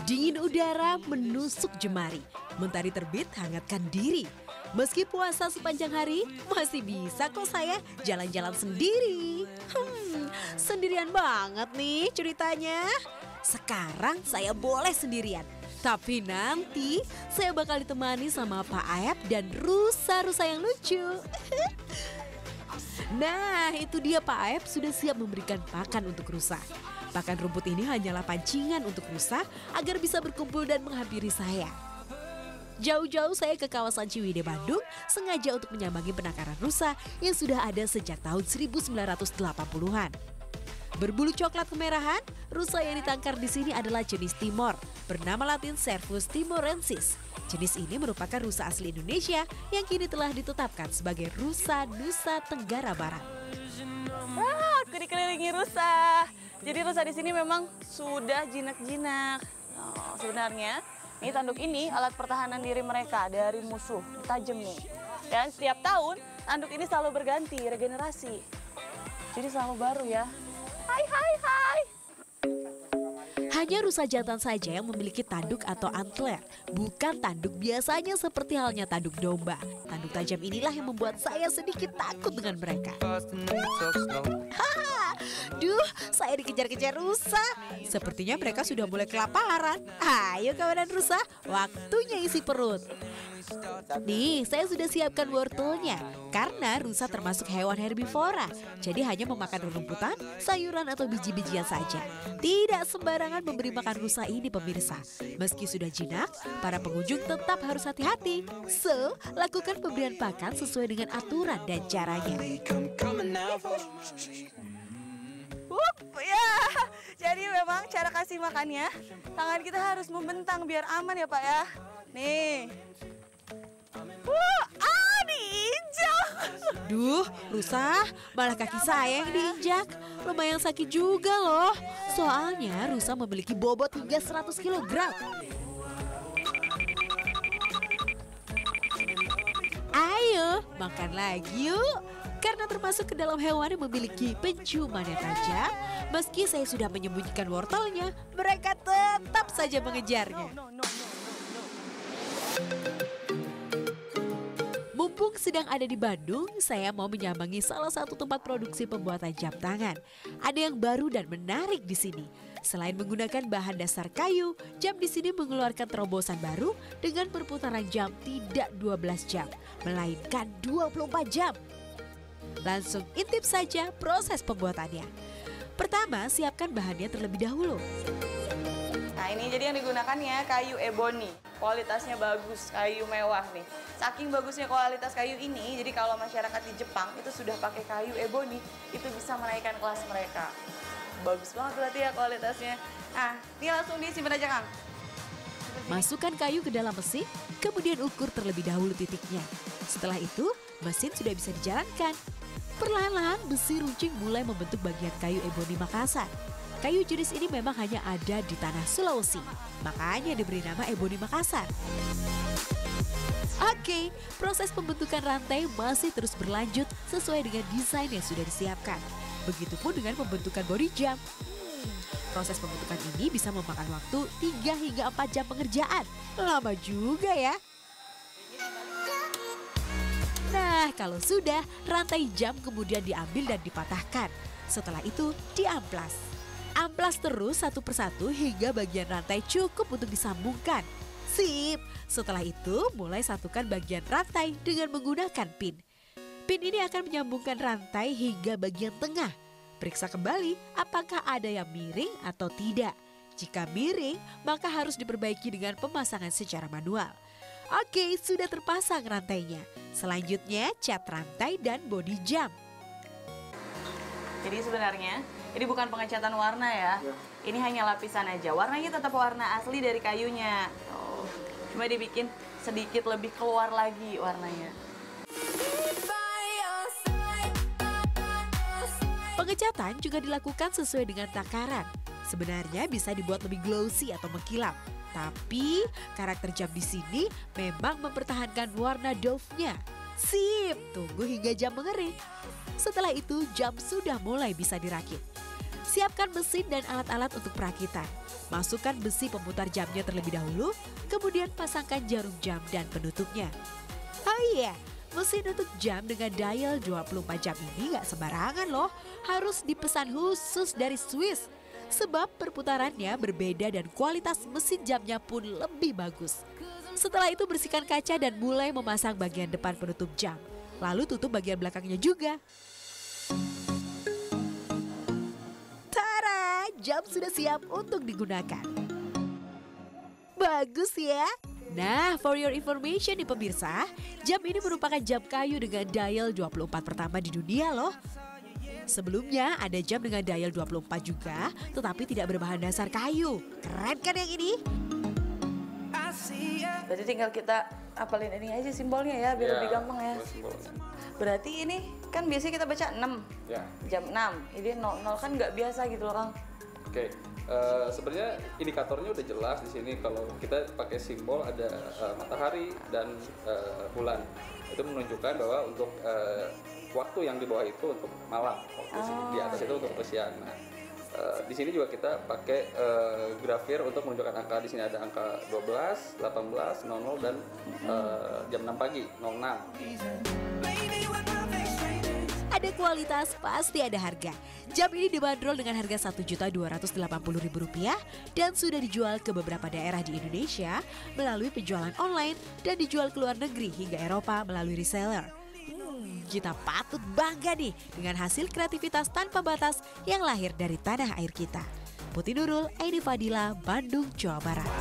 Dingin udara menusuk jemari, mentari terbit hangatkan diri. Meski puasa sepanjang hari, masih bisa kok saya jalan-jalan sendiri. Sendirian banget nih ceritanya. Sekarang saya boleh sendirian. Tapi nanti saya bakal ditemani sama Pak Aep dan rusa-rusa yang lucu. Nah, itu dia Pak Aep sudah siap memberikan pakan untuk rusa. Pakan rumput ini hanyalah pancingan untuk rusa agar bisa berkumpul dan menghampiri saya. Jauh-jauh saya ke kawasan Ciwidey, Bandung, sengaja untuk menyambangi penangkaran rusa yang sudah ada sejak tahun 1980-an. Berbulu coklat kemerahan, rusa yang ditangkar di sini adalah jenis Timor, bernama latin Cervus timorensis. Jenis ini merupakan rusa asli Indonesia yang kini telah ditetapkan sebagai rusa Nusa Tenggara Barat. Aku dikelilingi rusa. Jadi rusa di sini memang sudah jinak-jinak. Sebenarnya ini tanduk ini alat pertahanan diri mereka dari musuh, tajam nih. Dan setiap tahun tanduk ini selalu berganti, regenerasi. Jadi selalu baru ya. Hai, hai, hai. Hanya rusa jantan saja yang memiliki tanduk atau antler, bukan tanduk biasanya seperti halnya tanduk domba. Tanduk tajam inilah yang membuat saya sedikit takut dengan mereka. Duh, saya dikejar-kejar rusa. Sepertinya mereka sudah mulai kelaparan. Ayo kawanan rusa, waktunya isi perut. Nih, saya sudah siapkan wortelnya. Karena rusa termasuk hewan herbivora, jadi hanya memakan rumputan, sayuran atau biji-bijian saja. Tidak sembarangan memberi makan rusa ini pemirsa. Meski sudah jinak, para pengunjung tetap harus hati-hati. So, lakukan pemberian pakan sesuai dengan aturan dan caranya. Ya, jadi memang cara kasih makannya, tangan kita harus membentang biar aman ya Pak ya. Nih. Diinjak. Duh, rusa, malah kaki saya yang diinjak. Lumayan sakit juga loh. Soalnya rusa memiliki bobot hingga 100 kg. Ayo, makan lagi yuk. Karena termasuk ke dalam hewan yang memiliki penciuman yang tajam, meski saya sudah menyembunyikan wortelnya, mereka tetap saja mengejarnya. Mumpung sedang ada di Bandung, saya mau menyambangi salah satu tempat produksi pembuatan jam tangan. Ada yang baru dan menarik di sini. Selain menggunakan bahan dasar kayu, jam di sini mengeluarkan terobosan baru dengan perputaran jam tidak 12 jam, melainkan 24 jam. Langsung intip saja proses pembuatannya. Pertama, siapkan bahannya terlebih dahulu. Nah ini jadi yang digunakannya kayu ebony. Kualitasnya bagus, kayu mewah nih. Saking bagusnya kualitas kayu ini, jadi kalau masyarakat di Jepang itu sudah pakai kayu ebony, itu bisa menaikkan kelas mereka. Bagus banget berarti ya kualitasnya. Nah, ini langsung disimpan aja Kang. Masukkan kayu ke dalam mesin, kemudian ukur terlebih dahulu titiknya. Setelah itu, mesin sudah bisa dijalankan. Perlahan-lahan besi runcing mulai membentuk bagian kayu ebony Makassar. Kayu jenis ini memang hanya ada di tanah Sulawesi, makanya diberi nama ebony Makassar. Oke, proses pembentukan rantai masih terus berlanjut sesuai dengan desain yang sudah disiapkan. Begitupun dengan pembentukan bodi jam. Proses pembentukan ini bisa memakan waktu 3 hingga 4 jam pengerjaan. Lama juga ya. Nah, kalau sudah, rantai jam kemudian diambil dan dipatahkan. Setelah itu, diamplas. Amplas terus satu persatu hingga bagian rantai cukup untuk disambungkan. Sip! Setelah itu, mulai satukan bagian rantai dengan menggunakan pin. Pin ini akan menyambungkan rantai hingga bagian tengah. Periksa kembali apakah ada yang miring atau tidak. Jika miring, maka harus diperbaiki dengan pemasangan secara manual. Oke, sudah terpasang rantainya. Selanjutnya, cat rantai dan bodi jam. Jadi sebenarnya ini bukan pengecatan warna ya. Ini hanya lapisan aja. Warnanya tetap warna asli dari kayunya. Oh, cuma dibikin sedikit lebih keluar lagi warnanya. Pengecatan juga dilakukan sesuai dengan takaran. Sebenarnya bisa dibuat lebih glossy atau mengkilap. Tapi karakter jam di sini memang mempertahankan warna dove-nya. Sip, tunggu hingga jam mengering. Setelah itu jam sudah mulai bisa dirakit. Siapkan mesin dan alat-alat untuk perakitan. Masukkan besi pemutar jamnya terlebih dahulu, kemudian pasangkan jarum jam dan penutupnya. Oh iya, mesin untuk jam dengan dial 24 jam ini gak sembarangan loh. Harus dipesan khusus dari Swiss. Sebab perputarannya berbeda dan kualitas mesin jamnya pun lebih bagus. Setelah itu bersihkan kaca dan mulai memasang bagian depan penutup jam. Lalu tutup bagian belakangnya juga. Tara, jam sudah siap untuk digunakan. Bagus ya. Nah, for your information nih pemirsa, jam ini merupakan jam kayu dengan dial 24 pertama di dunia loh. Sebelumnya ada jam dengan dial 24 juga, tetapi tidak berbahan dasar kayu. Keren kan yang ini? Berarti tinggal kita apalin ini aja simbolnya ya, biar lebih gampang ya. Berarti ini kan biasanya kita baca 6, jam 6. Ini 00 kan nggak biasa gitu loh Kang. Oke. Sebenarnya indikatornya udah jelas di sini. Kalau kita pakai simbol ada matahari dan bulan, itu menunjukkan bahwa untuk waktu yang di bawah itu untuk malam, di atas itu untuk siang. Nah, di sini juga kita pakai grafir untuk menunjukkan angka. Di sini ada angka 12, 18, 00 dan jam 6 pagi 06. Ada kualitas, pasti ada harga. Jam ini dibanderol dengan harga Rp1.280.000 dan sudah dijual ke beberapa daerah di Indonesia melalui penjualan online dan dijual ke luar negeri hingga Eropa melalui reseller. Kita patut bangga nih dengan hasil kreativitas tanpa batas yang lahir dari tanah air kita. Putih Nurul, Aini Fadila, Bandung, Jawa Barat.